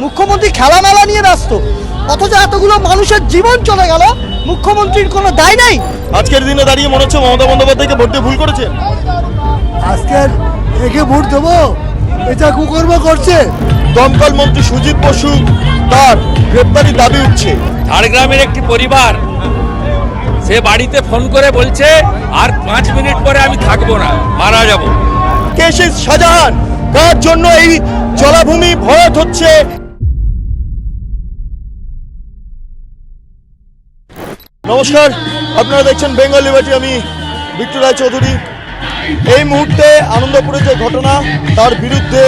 মুখ্যমন্ত্রী খেলামেলা নিয়ে ব্যস্ত, অথচ এতগুলো মানুষের জীবন চলে গেল, মুখ্যমন্ত্রীর কোনো দায় নাই। আজকের দিনে দাঁড়িয়ে মনে হচ্ছে মমতা বন্দ্যোপাধ্যায়কে ভোট দিয়ে ভুল করেছেন। আজকের একে ভোট দেবো, এটা কুকর্ম করছে। দমকল মন্ত্রী সুজিত বসু তার গ্রেপ্তারির দাবি উঠছে। ঝাড়গ্রামের একটি পরিবার সে বাড়িতে ফোন করে বলছে আর 5 মিনিট পরে আমি থাকবো না, মারা যাব। কে সেই শাহজাহান, কার জন্য এই জলাভূমি ভরাট হচ্ছে? নমস্কার, আপনারা দেখছেন বেঙ্গল লিবার্টি, আমি বিট্টু রায়চৌধুরী। এই মুহূর্তে আনন্দপুরে যে ঘটনা, তার বিরুদ্ধে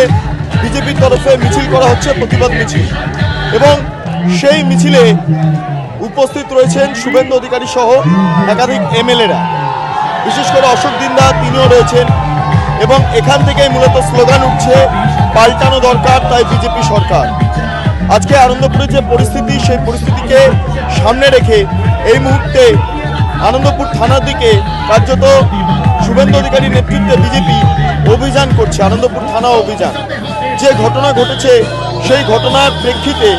বিজেপির তরফে মিছিল করা হচ্ছে, প্রতিবাদ মিছিল, এবং সেই মিছিলে উপস্থিত রয়েছেন শুভেন্দু অধিকারী সহ একাধিক এমএলএরা, বিশেষ করে অশোক দিন্দা তিনিও রয়েছেন। এবং এখান থেকেই মূলত স্লোগান উঠছে, পাল্টানো দরকার, তাই বিজেপি সরকার। আজকে আনন্দপুরের যে পরিস্থিতি, সেই পরিস্থিতিকে সামনে রেখে এই মুহূর্তে আনন্দপুর থানার দিকে কার্যত শুভেন্দু অধিকারীর নেতৃত্বে বিজেপি অভিযান করছে, আনন্দপুর থানা অভিযান। যে ঘটনা ঘটেছে সেই ঘটনার প্রেক্ষিতে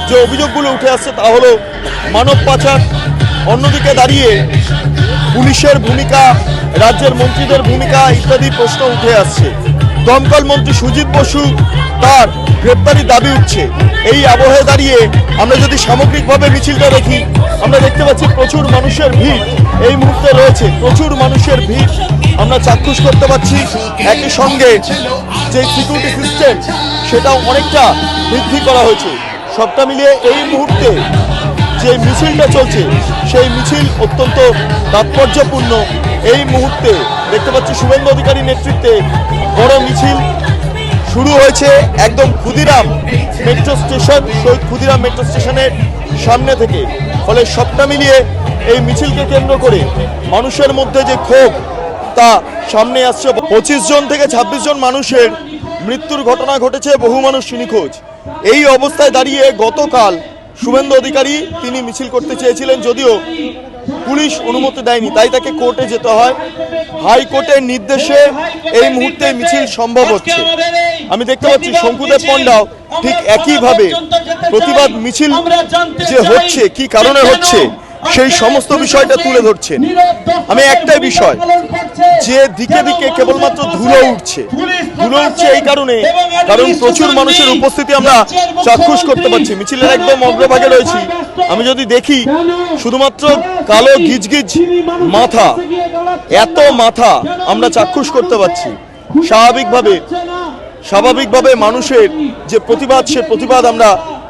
যে অভিযোগগুলো উঠে আসছে তা হলো মানব পাচার, অন্যদিকে দাঁড়িয়ে পুলিশের ভূমিকা, রাজ্যের মন্ত্রীদের ভূমিকা ইত্যাদি প্রশ্ন উঠে আসছে। দমকল মন্ত্রী সুজিত বসু তার গ্রেপ্তারির দাবি উঠছে। এই আবহে দাঁড়িয়ে আমরা যদি সামগ্রিকভাবে মিছিলটা দেখি, আমরা দেখতে পাচ্ছি প্রচুর মানুষের ভিড় এই মুহূর্তে রয়েছে, প্রচুর মানুষের ভিড় আমরা চাক্ষুষ করতে পারছি। একই সঙ্গে যে সিকিউরিটি সিস্টেম সেটাও অনেকটা বৃদ্ধি করা হয়েছে। সবটা মিলিয়ে এই মুহূর্তে যে মিছিলটা চলছে সেই মিছিল অত্যন্ত তাৎপর্যপূর্ণ। এই মুহূর্তে দেখতে পাচ্ছি শুভেন্দু অধিকারীর নেতৃত্বে বড় মিছিল শুরু হয়েছে একদম ক্ষুদিরাম মেট্রো স্টেশন, শহীদ ক্ষুদিরাম মেট্রো স্টেশনের সামনে থেকে। ফলে সবটা মিলিয়ে এই মিছিলকে কেন্দ্র করে মানুষের মধ্যে যে ক্ষোভ তা সামনে আসছে। 25 জন থেকে 26 জন মানুষের মৃত্যুর ঘটনা ঘটেছে, বহু মানুষ নিখোঁজ। এই অবস্থায় দাঁড়িয়ে গতকাল শুভেন্দু অধিকারী তিনি মিছিল করতে চেয়েছিলেন, যদিও পুলিশ অনুমতি দেয়নি, তাই তাকে কোর্টে যেতে হয়। হাইকোর্টের নির্দেশে এই মুহূর্তে মিছিল সম্ভব হচ্ছে। আমি দেখতে পাচ্ছি শঙ্কুদেব পণ্ডাও ঠিক একইভাবে প্রতিবাদ মিছিল যে হচ্ছে, কি কারণে হচ্ছে সেই সমস্ত বিষয়টা তুলে ধরছেন। আমি একটাই বিষয়, যে দিকে দিকে কেবলমাত্র ধুলো উঠছে এই কারণে, কারণ প্রচুর মানুষের উপস্থিতি আমরা চাক্ষুষ করতে পারছি। মিছিলের একদম অগ্রভাগে রয়েছি। আমি যদি দেখি শুধুমাত্র কালো গিজগিজ মাথা, এত মাথা আমরা চাক্ষুষ করতে পারছি। স্বাভাবিকভাবে মানুষের যে প্রতিবাদ, সে প্রতিবাদ আমরা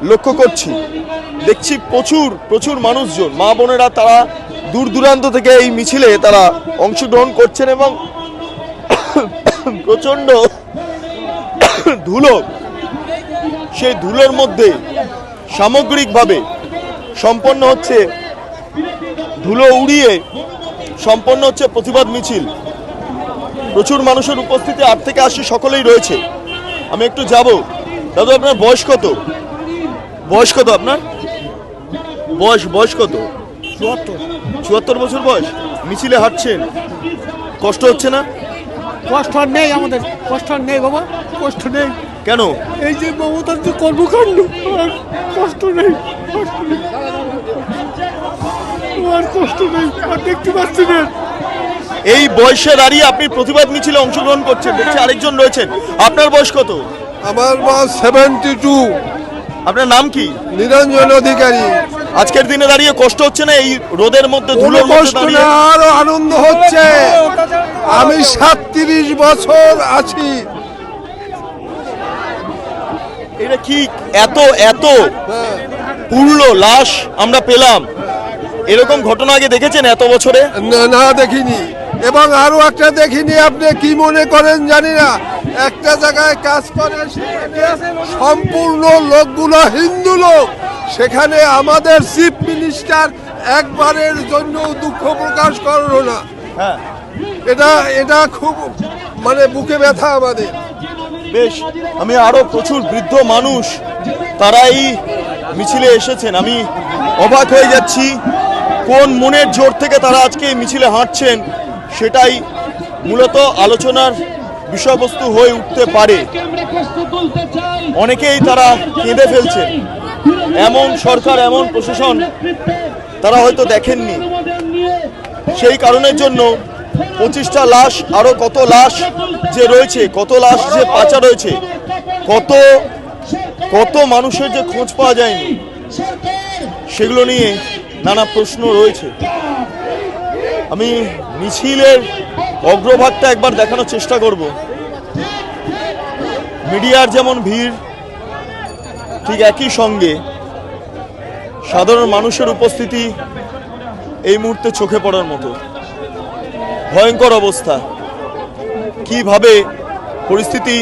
লক্ষ্য করছি। দেখছি প্রচুর মানুষজন, মা বোনেরা, তারা দূর দূরান্ত থেকে এই মিছিলে তারা অংশগ্রহণ করছেন এবং প্রচন্ড ধুলো, সেই ধুলোর মধ্যে সামগ্রিকভাবে সম্পন্ন হচ্ছে, ধুলো উড়িয়ে সম্পন্ন হচ্ছে প্রতিবাদ মিছিল। প্রচুর মানুষের উপস্থিতি, 8 থেকে 80 সকলেই রয়েছে। আমি একটু যাব। দাদু, আপনার বয়স কত? আপনার বয়স কত? 74 বছর বয়স। মিছিলে হাঁটছেন, কষ্ট হচ্ছে না? কষ্ট নেই, আমাদের কষ্ট নেই বাবা, কষ্ট নেই। কেন? এই যে মমতার যে কর্মকাণ্ড, কষ্ট নেই, আর কষ্ট নেই, আর দেখতে পাচ্ছি না। এই বয়সে দাঁড়িয়ে আপনি প্রতিবাদ মিছিলে অংশগ্রহণ করছেন, দেখছি আরেকজন রয়েছেন। আপনার বয়স কত? আমার বয়স 72। আপনার নাম কি? নিরঞ্জন অধিকারী। আজকের দিনে দাঁড়িয়ে কষ্ট হচ্ছে না? এই রোদের মধ্যে, ধুলোর মধ্যে দাঁড়িয়ে আরো আনন্দ হচ্ছে। আমি 37 বছর আছি। এটা কি এত পুরলো লাশ আমরা পেলাম, এরকম ঘটনা আগে দেখেছেন এত বছরে? না দেখিনি। এবং আরো একটা দেখিনি, আপনি কি মনে করেন জানি না, একটা জায়গায় কাজ করে সম্পূর্ণ লোকগুলো হিন্দু লোক, সেখানে আমাদের চিফ মিনিস্টার একবারের জন্য দুঃখ প্রকাশ করলো না। হ্যাঁ, এটা খুব বুকে ব্যথা আমাদের। বেশ, আমি আরো প্রচুর বৃদ্ধ মানুষ তারা এই মিছিলে এসেছেন। আমি অবাক হয়ে যাচ্ছি কোন মনের জোর থেকে তারা আজকে এই মিছিলে হাঁটছেন, সেটাই মূলত আলোচনার বিষয়বস্তু হয়ে উঠতে পারে। অনেকেই তারা কেঁদে ফেলছে। এমন সরকার, এমন প্রশাসন তারা হয়তো দেখেননি। সেই কারণের জন্য 25টা লাশ, আরো কত লাশ যে রয়েছে, কত লাশ যে পাচার রয়েছে, কত মানুষের যে খোঁজ পাওয়া যায়নি, সেগুলো নিয়ে নানা প্রশ্ন রয়েছে। আমি মিছিলের অগ্রভাগটা একবার দেখানোর চেষ্টা করব। মিডিয়ার যেমন ভিড়, ঠিক একই সঙ্গে সাধারণ মানুষের উপস্থিতি এই মুহূর্তে চোখে পড়ার মতো। ভয়ঙ্কর অবস্থা, কিভাবে পরিস্থিতি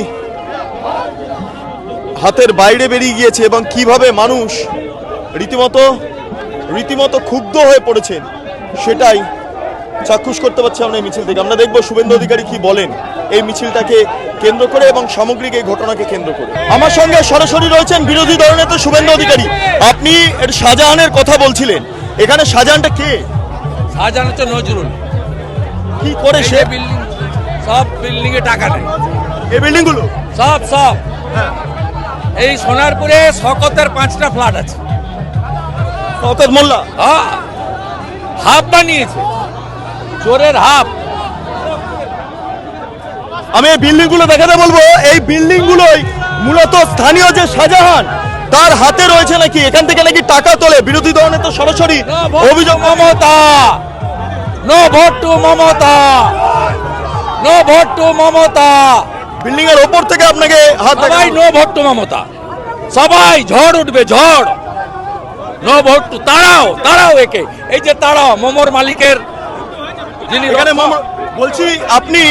হাতের বাইরে বেরিয়ে গিয়েছে এবং কিভাবে মানুষ রীতিমতো ক্ষুব্ধ হয়ে পড়েছেন, সেটাই চাক্ষুষ করতে পারছি আমরা এই মিছিল থেকে। আমরা দেখব শুভেন্দু অধিকারী কি বলেন এই মিছিলটাকে কেন্দ্র করে এবং সামগ্রিক এই ঘটনাকে কেন্দ্র করে। আমার সঙ্গে সরাসরি রয়েছেন বিরোধী দলনেতা শুভেন্দু অধিকারী। আপনি শাহজাহানের কথা বলছিলেন, এখানে শাহজাহানটা কে? শাহজাহান হচ্ছে নজরুল। কি করে সে? বিল্ডিং, সব বিল্ডিং এ টাকা নেই। এই বিল্ডিং গুলো সব এই সোনারপুরে শকতের 5টা ফ্ল্যাট আছে। শওকত মোল্লা হাফ বানিয়েছে, চোরের হাফ। আমি এই বিল্ডিং গুলো দেখাতে বলবো। এই বিল্ডিং গুলোই মূলত স্থানীয় যে শাহজাহান তার হাতে রয়েছে নাকি, এখান থেকে নাকি টাকা তোলে। বিরোধী দল নেতা সরাসরি অভিযোগ। Mamata, no vote to Mamata, no vote to Mamata. Building এর ওপর থেকে আপনাকে হাত সবাই নো ভোট টু মমতা, সবাই ঝড় উঠবে, ঝড়। নো ভোট টু, তাড়াও একে, এই যে তাড়াও মোমোর মালিকের যিনি। এখানে বলছি, আপনি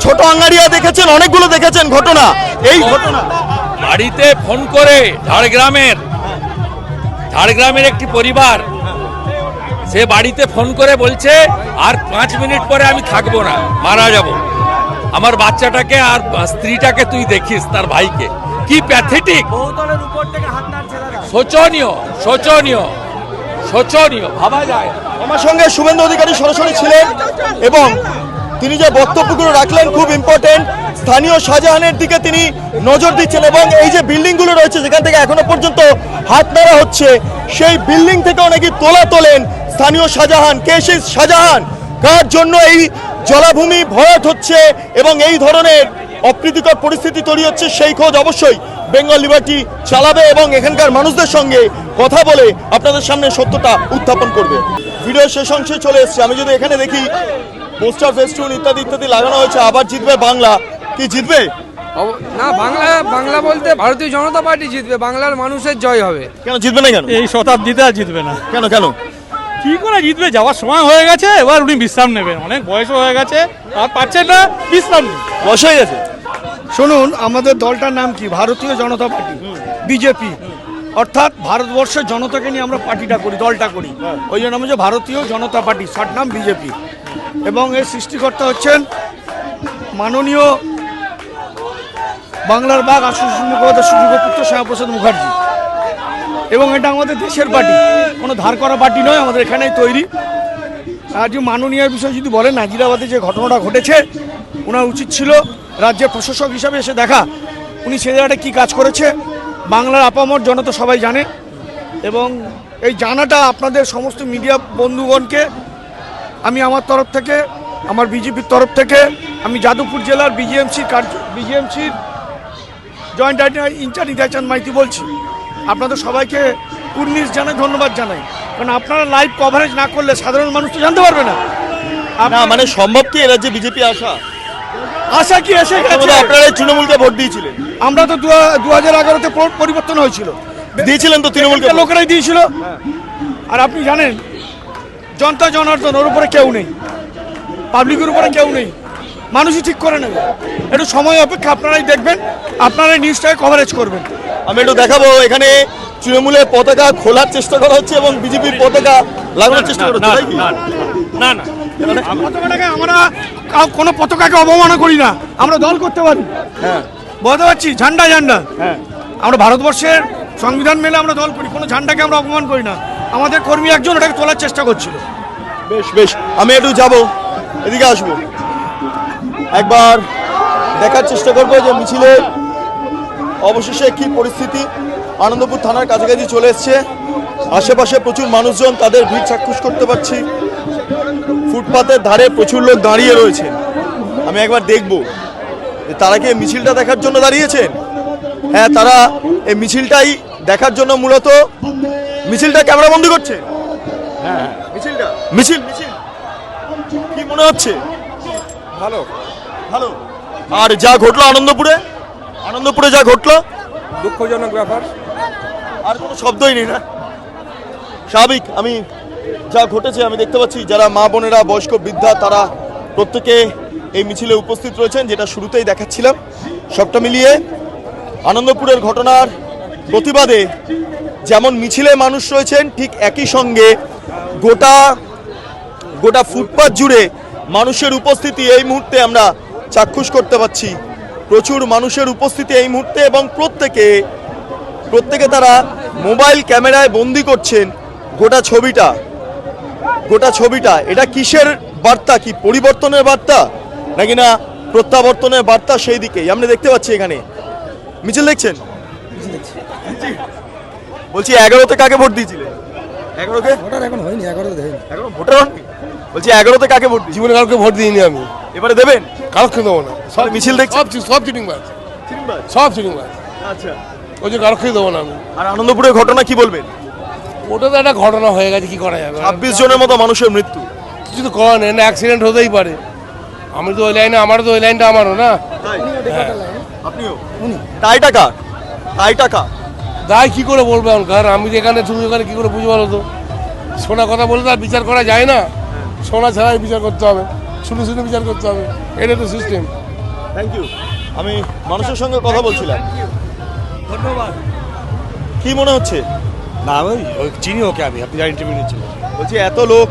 ছোট আঙ্গারিয়া দেখেছেন, অনেকগুলো দেখেছেন ঘটনা। এই ঘটনা বাড়িতে ফোন করে ঝাড়গ্রামের একটি পরিবার, সে বাড়িতে ফোন করে বলছে আর 5 মিনিট পরে আমি থাকবো না, মারা যাব। আমার বাচ্চাটাকে আর স্ত্রীটাকে তুই দেখিস, তার ভাইকে। কি প্যাথেটিক, শোচনীয় ভাবা যায়। আমার সঙ্গে শুভেন্দু অধিকারী সরাসরি ছিলেন এবং তিনি যে বক্তব্যগুলো রাখলেন খুব ইম্পর্টেন্ট। স্থানীয় শাহজাহানের দিকে তিনি নজর দিচ্ছেন এবং এই যে বিল্ডিং গুলো রয়েছে যেখান থেকে এখনো পর্যন্ত হাত নাড়া হচ্ছে, সেই বিল্ডিং থেকেও নাকি তোলেন স্থানীয় শাহজাহান। কে সেই শাহজাহান, কার জন্য এই জলাভূমি ভরাট হচ্ছে এবং এই ধরনের অপ্রীতিকর পরিস্থিতি তৈরি হচ্ছে, সেই খোঁজ অবশ্যই বেঙ্গল লিবার্টি চালাবে এবং এখানকার মানুষদের সঙ্গে কথা বলে আপনাদের সামনে সত্যটা উত্থাপন করবে। ভিডিও শেষ অংশে চলে এসছে। আমি যদি এখানে দেখি পোস্টার, ফেস্টুন ইত্যাদি লাগানো হয়েছে, আবার জিতবে বাংলা। কি জিতবে? না, বাংলা বলতে ভারতীয় জনতা পার্টি জিতবে, বাংলার মানুষের জয় হবে। কেন জিতবে না? কেন এই শতাব্দীতে আর জিতবে না। কেন? কি করে জিতবে? যাওয়ার সময় হয়ে গেছে, এবার উনি বিশ্রাম নেবেন। অনেক বয়স হয়ে গেছে, আর পাচ্ছেন না, বিশ্রাম নেই। বয়স হয়ে গেছে। শুনুন, আমাদের দলটার নাম কি? ভারতীয় জনতা পার্টি, বিজেপি। অর্থাৎ ভারতবর্ষের জনতাকে নিয়ে আমরা পার্টিটা করি, দলটা করি। ওই জন্য আমরা যে ভারতীয় জনতা পার্টি, শর্ট নাম বিজেপি। এবং এর সৃষ্টিকর্তা হচ্ছেন মাননীয় বাংলার বাঘ আশুতোষ মুখোপাধ্যায়, সুযোগ্যপুত্র শ্যামাপ্রসাদ মুখার্জি। এবং এটা আমাদের দেশের পার্টি, কোনো ধার করা পার্টি নয়, আমাদের এখানেই তৈরি। আর যে মাননীয় বিষয় যদি বলেন, নাজিরাবাদে যে ঘটনাটা ঘটেছে, ওনার উচিত ছিল রাজ্যের প্রশাসক হিসাবে এসে দেখা উনি সে জায়গাটা কী কাজ করেছে। বাংলার আপামর জনতা সবাই জানে এবং এই জানাটা আপনাদের সমস্ত মিডিয়া বন্ধুগণকে আমি আমার তরফ থেকে, আমার বিজেপির তরফ থেকে, আমি যাদবপুর জেলার বিজিএমসির জয়েন্ট ইনচার্জ হৃদয়চাঁদ মাইতি বলছি। আপনাদের সবাইকে কুর্নিশ জানাই, ধন্যবাদ জানাই। কারণ আপনারা লাইভ কভারেজ না করলে সাধারণ মানুষ তো জানতে পারবে না। মানে সম্ভব কি এ রাজ্যে বিজেপি আশা কি এসে গেছে? আপনারা তৃণমূলকে ভোট দিয়েছিলেন। আমরা তো 2011-তে পরিবর্তন হয়েছিল, দিয়েছিলেন তো তৃণমূলকে, লোকেরাই দিয়েছিল। আর আপনি জানেন, জনতা জনার্দন, ওর উপরে কেউ নেই, পাবলিকের উপরে কেউ নেই, মানুষই ঠিক করে নেবে। একটু সময় অপেক্ষা, আপনারাই দেখবেন, আপনারাই নিউজটাকে কভারেজ করবেন। আমি একটু দেখাবো, এখানে তৃণমূলের পতাকা খোলার চেষ্টা করা হচ্ছে এবং বিজেপির পতাকা লাগানোর চেষ্টা করা হচ্ছে। না, পতাকাটাকে আমরা কোনো পতাকাকে অবমাননা করি না, আমরা দল করতে পারি। হ্যাঁ, বলতে পারছি, ঝান্ডা। হ্যাঁ, আমরা ভারতবর্ষের সংবিধান মেনে আমরা দল করি, কোনো ঝান্ডাকে আমরা অপমান করি না। আমাদের কর্মী একজন ওটাকে তোলার চেষ্টা করছিল। বেশ, আমি একটু যাব, এদিকে আসবো। একবার দেখার চেষ্টা করবো যে মিছিলে অবশেষে কি পরিস্থিতি। আনন্দপুর থানার কাছাকাছি চলে এসছে, আশেপাশে প্রচুর মানুষজন, তাদের ভিড় চাক্ষুষ করতে পারছি। ফুটপাতের ধারে প্রচুর লোক দাঁড়িয়ে রয়েছেন। আমি একবার দেখব যে তারা কি এই মিছিলটা দেখার জন্য দাঁড়িয়েছেন। হ্যাঁ, তারা এই মিছিলটাই দেখার জন্য মূলত মিছিলটা ক্যামেরাবন্দি করছে। হ্যাঁ, মিছিলটা মিছিল মিছিল কি মনে হচ্ছে? ভালো। ভালো। আর যা ঘটলো আনন্দপুরে, আনন্দপুরে যা ঘটলো, দুঃখজনক ব্যাপার। আর কোনো শব্দই নেই না? স্বাভাবিক। আমি যা ঘটেছে আমি দেখতে পাচ্ছি যারা মা বোনেরা, বয়স্ক বৃদ্ধা, তারা প্রত্যেকে এই মিছিলে উপস্থিত রয়েছেন, যেটা শুরুতেই দেখাচ্ছিলাম। সবটা মিলিয়ে আনন্দপুরের ঘটনার প্রতিবাদে যেমন মিছিলে মানুষ রয়েছেন, ঠিক একই সঙ্গে গোটা গোটা ফুটপাত জুড়ে মানুষের উপস্থিতি এই মুহূর্তে আমরা চাক্ষুষ করতে পারছি। প্রচুর মানুষের উপস্থিতি এই মুহূর্তে, এবং প্রত্যেকে তারা মোবাইল ক্যামেরায় বন্দি করছেন গোটা ছবিটা। এটা কিসের বার্তা? কি পরিবর্তনের বার্তা নাকি না প্রত্যাবর্তনের বার্তা? সেই দিকেই আমরা দেখতে পাচ্ছি। এখানে মিছিল দেখছেন? বলছি 11তে কাকে ভোট দিয়েছিলেন? 11কে ভোটার এখন হয়নি, 11তে হয়নি। এখনো ভোটার হননি? বলছি 11তে কাকে ভোট দিয়েছিলেন? জীবনে কাউকে ভোট দিইনি আমি, এবারে দেবেন? কাউকে দেবো না। সব মিছিল দেখছেন? সব চিটিংবাজ, সব চিটিংবাজ। আচ্ছা। ওই যে কাউকে দেবো না আমি। আর আনন্দপুরের ঘটনা কি বলবেন? ওটা তো একটা ঘটনা হয়ে গেছে, কি করা যাবে? 26 জনের মতো মানুষের মৃত্যু। কিছু তো করার নেই না, অ্যাক্সিডেন্ট হতেই পারে। আমি তো ওই লাইনে, আমারও তো ওই লাইনটা আমারও না। আপনিও? তাই টাকা দায় কি করে বলবো এখন? কারণ আমি যেখানে, তুমি ওখানে কি করে বুঝবো বলো তো? শোনা কথা বলে তো আর বিচার করা যায় না। শোনা ছাড়াই বিচার করতে হবে, শুনে শুনে বিচার করতে হবে, এটা তো সিস্টেম। Thank you. আমি মানুষের সঙ্গে কথা বলছিলাম। ধন্যবাদ। কি মনে হচ্ছে? না আমি চিনি ওকে, আপনি যা ইন্টারভিউ নিচ্ছিলেন। বলছি এত লোক,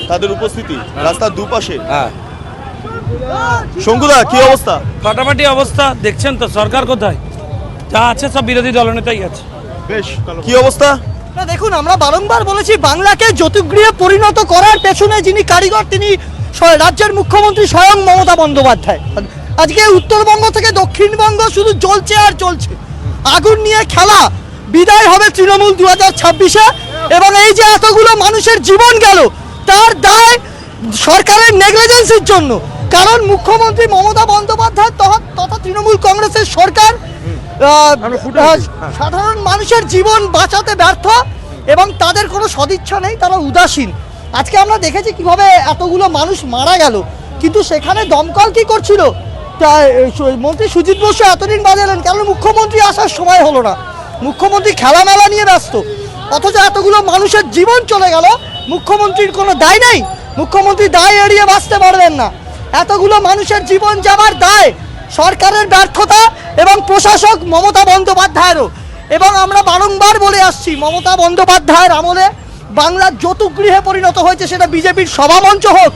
তাদের উপস্থিতি রাস্তার দুপাশে। হ্যাঁ, শঙ্কুদা কি অবস্থা? ফাটাফাটি অবস্থা। দেখছেন তো সরকার কোথায়? যা আছে সব বিরোধী দলনেতাই আছে। বেশ, কি অবস্থা? না দেখুন, আমরা বারংবার বলেছি বাংলাকে জ্যোতিগৃহে পরিণত করার পেছনে যিনি কারিগর তিনি রাজ্যের মুখ্যমন্ত্রী স্বয়ং মমতা বন্দ্যোপাধ্যায়। আজকে উত্তরবঙ্গ থেকে দক্ষিণবঙ্গ শুধু জ্বলছে আর জ্বলছে। আগুন নিয়ে খেলা। বিদায় হবে তৃণমূল 2026-এ, এবং এই যে এতগুলো মানুষের জীবন গেল তার দায় সরকারের নেগলিজেন্সির জন্য। কারণ মুখ্যমন্ত্রী মমতা বন্দ্যোপাধ্যায় তথা তৃণমূল কংগ্রেসের সরকার সাধারণ মানুষের জীবন বাঁচাতে ব্যর্থ, এবং তাদের কোনো সদিচ্ছা নেই, তারা উদাসীন। আজকে আমরা দেখেছি কিভাবে এতগুলো মানুষ মারা গেল, কিন্তু সেখানে দমকল কি করছিল? মন্ত্রী সুজিত বসু এতদিন বাজালেন, কেন মুখ্যমন্ত্রী আসার সময় হলো না? মুখ্যমন্ত্রী খেলামেলা নিয়ে ব্যস্ত, অথচ এতগুলো মানুষের জীবন চলে গেল। মুখ্যমন্ত্রীর কোনো দায় নেই, মুখ্যমন্ত্রী দায় এড়িয়ে বাঁচতে পারবেন না। এতগুলো মানুষের জীবন যাবার দায় সরকারের ব্যর্থতা এবং প্রশাসক মমতা বন্দ্যোপাধ্যায়েরও। এবং আমরা বারংবার বলে আসছি, মমতা বন্দ্যোপাধ্যায়ের আমলে বাংলার যৌতুকগৃহে পরিণত হয়েছে, সেটা বিজেপির সভামঞ্চ হোক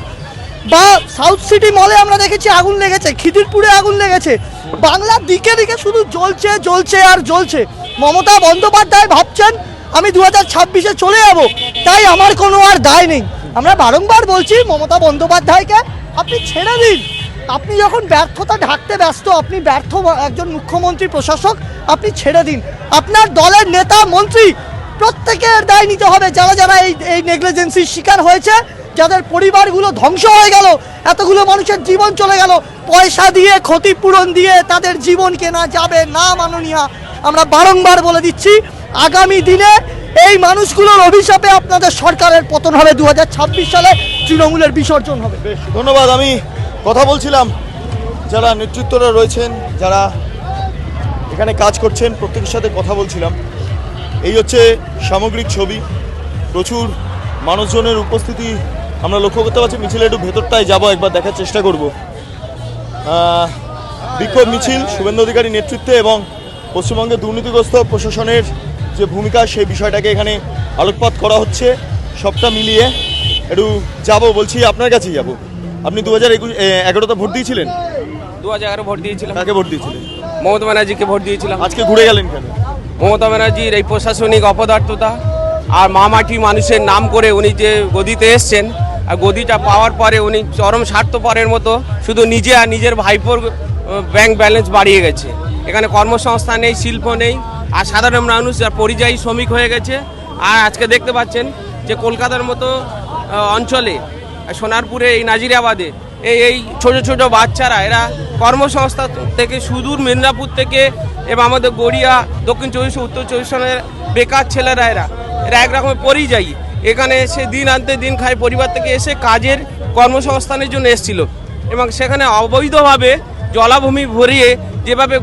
বা সাউথ সিটি মলে আমরা দেখেছি আগুন লেগেছে, খিদিরপুরে আগুন লেগেছে। বাংলার দিকে দিকে শুধু জ্বলছে জ্বলছে আর জ্বলছে। মমতা বন্দ্যোপাধ্যায় ভাবছেন আমি 2026-এ চলে যাব, তাই আমার কোনো আর দায় নেই। আমরা বারংবার বলছি মমতা বন্দ্যোপাধ্যায়কে আপনি ছেড়ে দিন। আপনি যখন ব্যর্থতা ঢাকতে ব্যস্ত, আপনি ব্যর্থ একজন মুখ্যমন্ত্রী প্রশাসক, আপনি ছেড়ে দিন। আপনার দলের নেতা মন্ত্রী প্রত্যেকের দায় নিতে হবে, যারা যারা এই নেগলিজেন্সির শিকার হয়েছে, যাদের পরিবারগুলো ধ্বংস হয়ে গেল, এতগুলো মানুষের জীবন চলে গেল। পয়সা দিয়ে, ক্ষতিপূরণ দিয়ে তাদের জীবন কেনা যাবে না মাননীয়া। আমরা বারংবার বলে দিচ্ছি, আগামী দিনে এই মানুষগুলোর অভিশাপে আপনাদের সরকারের পতন হবে। 2026 সালে তৃণমূলের বিসর্জন হবে। বেশ, ধন্যবাদ। আমি কথা বলছিলাম যারা নেতৃত্বরা রয়েছেন, যারা এখানে কাজ করছেন, প্রত্যেকের সাথে কথা বলছিলাম। এই হচ্ছে সামগ্রিক ছবি। প্রচুর মানুষজনের উপস্থিতি আমরা লক্ষ্য করতে পারছি। মিছিলে একটু ভেতরটায় যাব, একবার দেখার চেষ্টা করব। বিক্ষোভ মিছিল শুভেন্দু অধিকারী নেতৃত্বে এবং পশ্চিমবঙ্গের দুর্নীতিগ্রস্ত প্রশাসনের যে ভূমিকা, সেই বিষয়টাকে এখানে আলোকপাত করা হচ্ছে। সবটা মিলিয়ে একটু যাব। বলছি আপনার কাছেই যাব। আপনি 2011-তে ভোট দিয়েছিলেন? 2011 ভোট দিয়েছিলাম। কাকে ভোট দিয়েছিলেন? মমতা ব্যানার্জিকে ভোট দিয়েছিলাম। আজকে ঘুরে গেলেন কেন? মমতা ব্যানার্জির এই প্রশাসনিক অপদার্থতা আর মামাটি মানুষের নাম করে উনি যে গদিতে এসছেন, আর গদিটা পাওয়ার পরে উনি চরম স্বার্থপরের মতো শুধু নিজে আর নিজের ভাইপোর ব্যাংক ব্যালেন্স বাড়িয়ে গেছে। এখানে কর্মসংস্থান নেই, শিল্প নেই, আর সাধারণ মানুষ যারা পরিযায়ী শ্রমিক হয়ে গেছে। আর আজকে দেখতে পাচ্ছেন যে কলকাতার মতো অঞ্চলে, সোনারপুরে, এই নাজিরাবাদে এই ছোট ছোট বাচ্চারা এরা কর্মসংস্থান থেকে সুদূর মেদিনীপুর থেকে এবং আমাদের গড়িয়া, দক্ষিণ চব্বিশ, উত্তর চব্বিশ পরগনার বেকার ছেলেরা এরা এক রকমের পরিযায়ী। এখানে এসে দিন আনতে দিন খায়, পরিবার থেকে এসে কাজের কর্মসংস্থানের জন্য এসেছিল এবং সেখানে অবৈধভাবে জলাভূমি ভরিয়ে যেভাবে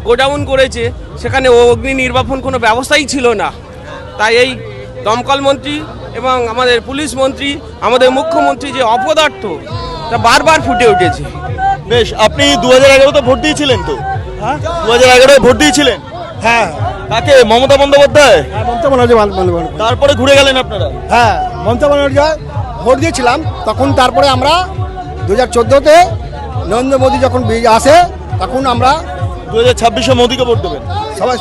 গোডাউন করেছে, সেখানে অগ্নি নির্বাপন কোনো ব্যবস্থাই ছিল না। তাই এই দমকল মন্ত্রী এবং আমাদের পুলিশ মন্ত্রী, আমাদের মুখ্যমন্ত্রী যে অপদার্থ, তা বারবার ফুটে উঠেছে। বেশ, আপনি 2011-তে ভোট দিয়েছিলেন তো? 2011-এ ভোট দিয়েছিলেন? হ্যাঁ, কাকে? মমতা বন্দ্যোপাধ্যায়? মমতা বন্দ্যোপাধ্যায় তারপরে ঘুরে গেলেন আপনারা? হ্যাঁ, মমতা বন্দ্যোপাধ্যায় ভোট দিয়েছিলাম। তখন তারপরে আমরা 2014-তে নরেন্দ্র মোদী যখন আসে, তখন আমরা 2026-এ মোদীকে ভোট দেবেন? সবাই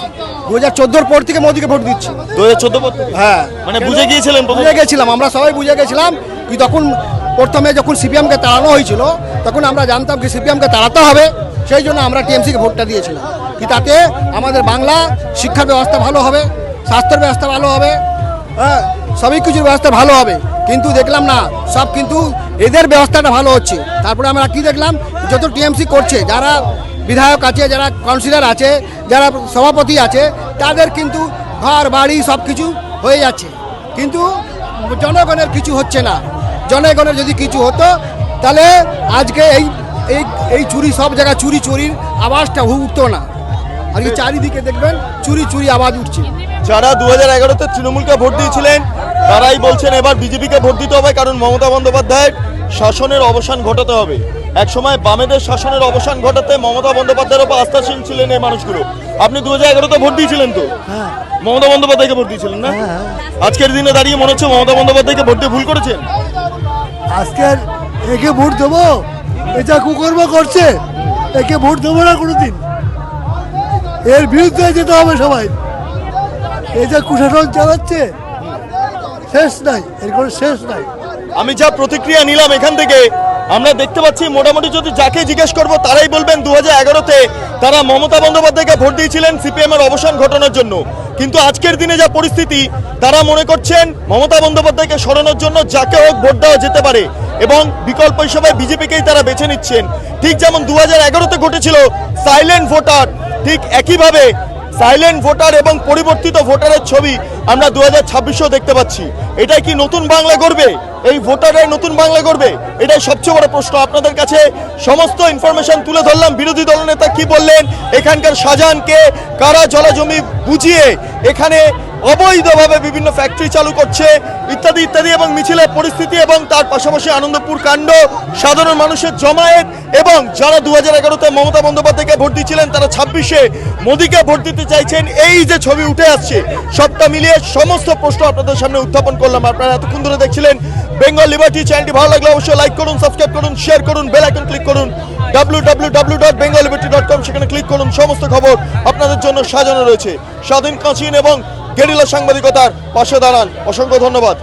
2014-র পর থেকে মোদীকে ভোট দিচ্ছি। 2014 পর থেকে? হ্যাঁ, মানে বুঝে গিয়েছিলেন? বুঝে গেছিলাম, আমরা সবাই বুঝে গেছিলাম কি তখন প্রথমে যখন সিপিএমকে তাড়ানো হয়েছিল, তখন আমরা জানতাম কি সিপিএমকে তাড়াতে হবে, সেই জন্য আমরা টিএমসিকে ভোটটা দিয়েছিলাম। কি তাতে আমাদের বাংলা শিক্ষার ব্যবস্থা ভালো হবে, স্বাস্থ্যের ব্যবস্থা ভালো হবে, হ্যাঁ, সবই কিছুর ব্যবস্থা ভালো হবে। কিন্তু দেখলাম না, সব কিন্তু এদের ব্যবস্থাটা ভালো হচ্ছে। তারপরে আমরা কি দেখলাম, যত টিএমসি করছে, যারা বিধায়ক আছে, যারা কাউন্সিলর আছে, যারা সভাপতি আছে, তাদের কিন্তু ঘর বাড়ি সব কিছু হয়ে যাচ্ছে, কিন্তু জনগণের কিছু হচ্ছে না। জনগণের যদি কিছু হতো, তাহলে আজকে এই চুরি, সব জায়গায় চুরির আওয়াজটা উঠতো না। আজকে চারিদিকে দেখবেন চুরি আওয়াজ উঠছে। যারা 2011-তে তৃণমূলকে ভোট দিয়েছিলেন, তারাই বলছেন এবার বিজেপিকে ভোট দিতে হবে, কারণ মমতা বন্দ্যোপাধ্যায়ের শাসনের অবসান ঘটাতে হবে। একসময় বামেদের শাসনের অবসান ঘটাতে মমতা বন্দ্যোপাধ্যায়ের উপর আস্থাশীল ছিলেন এই মানুষগুলো। আপনি 2011-তে ভোট দিয়েছিলেন তো? হ্যাঁ, মমতা বন্দ্যোপাধ্যায়কে ভোট দিয়েছিলেন না? আজকের দিনে দাঁড়িয়ে মনে হচ্ছে মমতা বন্দ্যোপাধ্যায়কে ভোট দিয়ে ভুল করেছেন? আজকের একে ভোট দেবো, এটা কুকর্ম করছে, একে ভোট দেবো না কোনোদিন। এর বিরুদ্ধে যেতে হবে সবাই। এই যে কুশাসন চালাচ্ছে, শেষ নাই, এর কোনো শেষ নাই। আমি যা প্রতিক্রিয়া নিলাম এখান থেকে, আমরা দেখতে পাচ্ছি মোটামুটি যদি যাকে জিজ্ঞেস করবো, তারাই বলবেন 2011-তে তারা মমতা বন্দ্যোপাধ্যায়কে ভোট দিয়েছিলেন সিপিএমের অবসান ঘটানোর জন্য। কিন্তু আজকের দিনে যা পরিস্থিতি, তারা মনে করছেন মমতা বন্দ্যোপাধ্যায়কে সরানোর জন্য যাকে হোক ভোট দেওয়া যেতে পারে এবং বিকল্প হিসেবে বিজেপিকেই তারা বেছে নিচ্ছেন। ঠিক যেমন 2011-তে ঘটেছিল সাইলেন্ট ভোটার, ঠিক একইভাবে সাইলেন্ট ভোটার এবং পরিবর্তিত ভোটারের ছবি আমরা 2026-এও দেখতে পাচ্ছি। এটাই কি নতুন বাংলা গড়বে? এই ভোটাররাই নতুন বাংলা গড়বে? এটাই সবচেয়ে বড় প্রশ্ন। আপনাদের কাছে সমস্ত ইনফরমেশন তুলে ধরলাম। বিরোধী দলনেতা কি বললেন, এখানকার শাহজাহানকে কারা জলাজমি বুঝিয়ে এখানে অবৈধভাবে বিভিন্ন ফ্যাক্টরি চালু করছে, ইত্যাদি ইত্যাদি, এবং মিছিলের পরিস্থিতি এবং তার পাশাপাশি আনন্দপুর কাণ্ড, সাধারণ মানুষের জমায়েত, এবং যারা 2011-তে মমতা বন্দ্যোপাধ্যায়কে ভোট দিয়েছিলেন তারা 26-এ মোদীকে ভোট দিতে চাইছেন, এই যে ছবি উঠে আসছে, সবটা মিলিয়ে সমস্ত প্রশ্ন আপনাদের সামনে উত্থাপন করলাম। আপনারা এতক্ষণ ধরে দেখছিলেন বেঙ্গল লিবার্টি। চ্যানেলটি ভালো লাগলে অবশ্যই লাইক করুন, সাবস্ক্রাইব করুন, শেয়ার করুন, বেল আইকন ক্লিক করুন, www.bengalliberty.com, সেখানে ক্লিক করুন। সমস্ত খবর আপনাদের জন্য সাজানো রয়েছে। স্বাধীন, কাঁচিন এবং গেরিলা সাংবাদিকতার পাশে দাঁড়ান। অসংখ্য ধন্যবাদ।